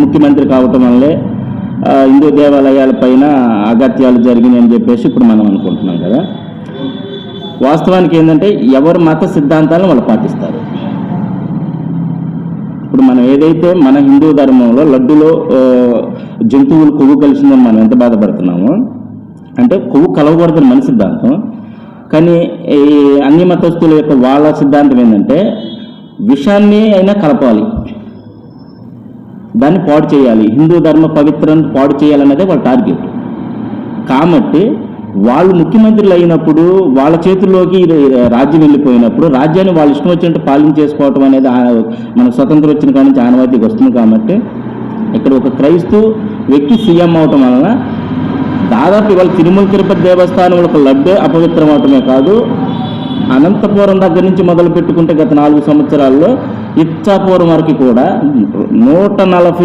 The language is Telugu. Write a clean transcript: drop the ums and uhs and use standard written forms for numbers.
ముఖ్యమంత్రి కావటం వల్లే హిందూ దేవాలయాల పైన అగత్యాలు జరిగినాయి అని చెప్పేసి ఇప్పుడు మనం అనుకుంటున్నాం కదా. వాస్తవానికి ఏంటంటే ఎవరు మత సిద్ధాంతాలను వాళ్ళు పాటిస్తారు. ఇప్పుడు మనం ఏదైతే మన హిందూ ధర్మంలో లడ్డులో జంతువులు కొవ్వు కలిసిందని మనం ఎంత బాధపడుతున్నామో, అంటే కొవ్వు కలవకూడదని మన సిద్ధాంతం. కానీ ఈ అన్ని మతస్థుల యొక్క వాళ్ళ సిద్ధాంతం ఏంటంటే విషాన్ని అయినా కలపాలి, దాన్ని పాడు చేయాలి, హిందూ ధర్మ పవిత్రాన్ని పాడు చేయాలన్నదే వాళ్ళ టార్గెట్. కాబట్టి వాళ్ళు ముఖ్యమంత్రులు అయినప్పుడు వాళ్ళ చేతుల్లోకి రాజ్యం వెళ్ళిపోయినప్పుడు రాజ్యాన్ని వాళ్ళు ఇష్టం వచ్చినట్టు పాలించేసుకోవటం అనేది మనకు స్వతంత్రం వచ్చిన కాడి నుంచి ఆనవాయితీకి వస్తుంది. కాబట్టి ఇక్కడ ఒక క్రైస్తవ వ్యక్తి సీఎం అవటం వలన దాదాపు ఇవాళ తిరుమల తిరుపతి దేవస్థానం ఒక లడ్డే అపవిత్రం అవటమే కాదు, అనంతపురం దగ్గర నుంచి మొదలు పెట్టుకుంటే గత 4 సంవత్సరాల్లో ఇచ్చాపురం వరకు కూడా 140